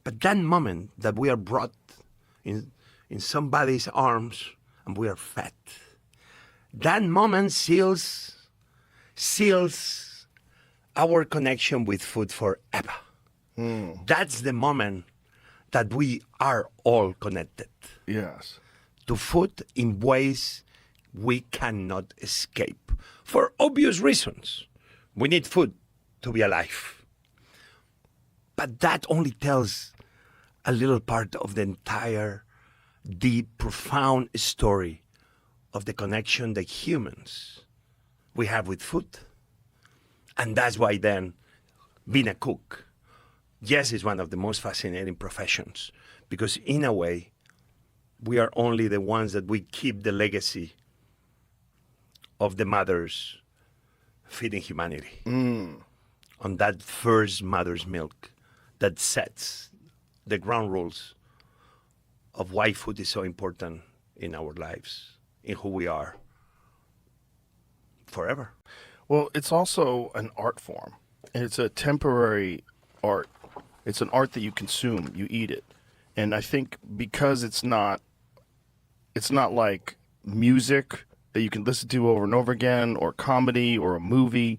But that moment that we are brought in somebody's arms and we are fed, that moment seals our connection with food forever. That's the moment that we are all connected. Yes. To food in ways we cannot escape. For obvious reasons. We need food to be alive. But that only tells a little part of the entire deep, profound story of the connection that humans we have with food. And that's why then being a cook, yes, is one of the most fascinating professions, because in a way, we are only the ones that we keep the legacy of the mothers feeding humanity on that first mother's milk that sets the ground rules of why food is so important in our lives, in who we are forever. Well, it's also an art form, and it's a temporary art. It's an art that you consume, you eat it. And I think because it's not like music that you can listen to over and over again, or comedy, or a movie,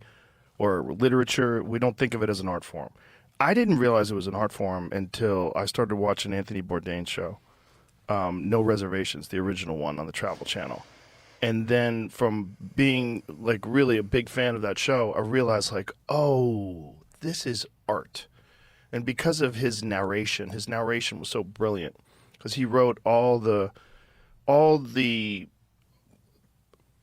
or literature. We don't think of it as an art form. I didn't realize it was an art form until I started watching Anthony Bourdain's show, No Reservations, the original one on the Travel Channel. And then from being like really a big fan of that show, I realized like, oh, this is art. And because of his narration was so brilliant because he wrote all the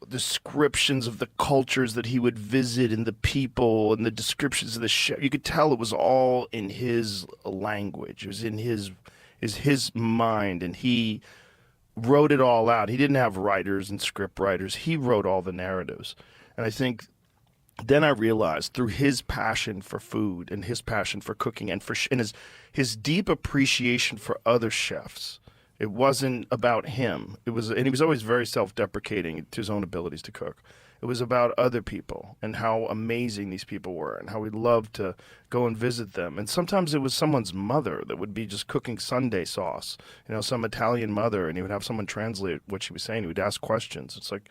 descriptions of the cultures that he would visit and the people and the descriptions of the show. You could tell it was all in his language. It was in his mind, and he wrote it all out. He didn't have writers and script writers. He wrote all the narratives. And I think then I realized through his passion for food and his passion for cooking and his deep appreciation for other chefs. It wasn't about him. And he was always very self-deprecating to his own abilities to cook. It was about other people and how amazing these people were and how he loved to go and visit them. And sometimes it was someone's mother that would be just cooking Sunday sauce, some Italian mother, and he would have someone translate what she was saying. He would ask questions. It's like,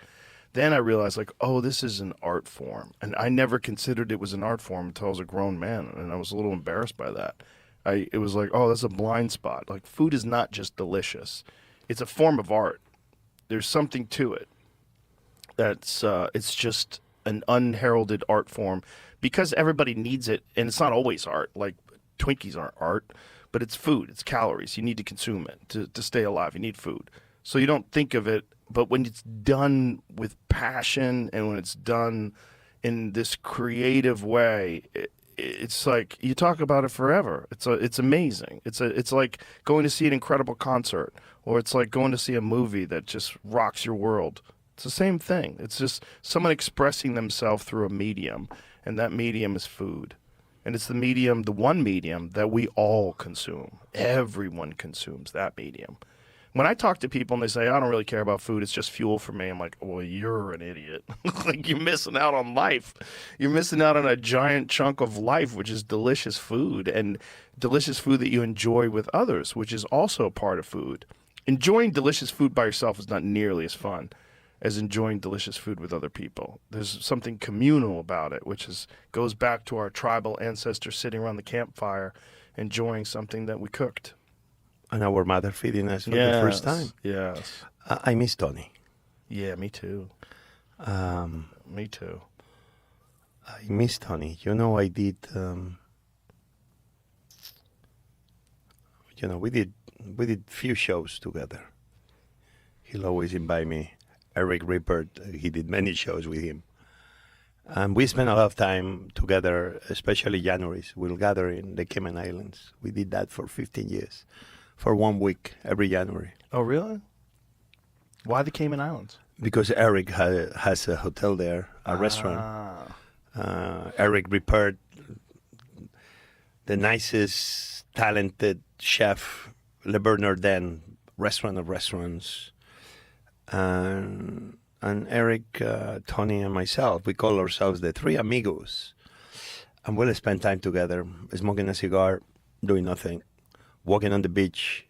then I realized like, oh, this is an art form. And I never considered it was an art form until I was a grown man. And I was a little embarrassed by that. It was like, oh, that's a blind spot. Like, food is not just delicious. It's a form of art. There's something to it. It's just an unheralded art form because everybody needs it, and it's not always art. Like, Twinkies aren't art, but it's food. It's calories. You need to consume it to stay alive. You need food. So you don't think of it, but when it's done with passion and when it's done in this creative way, it's like you talk about it forever. It's amazing. It's like going to see an incredible concert, or it's like going to see a movie that just rocks your world. It's the same thing. It's just someone expressing themselves through a medium, and that medium is food. And it's the one medium that we all consume. Everyone consumes that medium. When I talk to people and they say, I don't really care about food, it's just fuel for me, I'm like, well, you're an idiot. Like, you're missing out on life. You're missing out on a giant chunk of life, which is delicious food, and delicious food that you enjoy with others, which is also part of food. Enjoying delicious food by yourself is not nearly as fun as enjoying delicious food with other people. There's something communal about it, which goes back to our tribal ancestors sitting around the campfire enjoying something that we cooked. And our mother feeding us for the first time. Yes. I miss Tony. Yeah, me too. Me too. I miss Tony. I did. We did few shows together. He'll always invite me. Eric Rippert, he did many shows with him. And we spent a lot of time together, especially Januaries. We'll gather in the Cayman Islands. We did that for 15 years. For 1 week, every January. Oh, really? Why the Cayman Islands? Because Eric has a hotel there, a restaurant. Eric Rippert, the nicest, talented chef, Le Bernardin, restaurant of restaurants. And Eric, Tony, and myself, we call ourselves the Three Amigos. And we'll spend time together, smoking a cigar, doing nothing, walking on the beach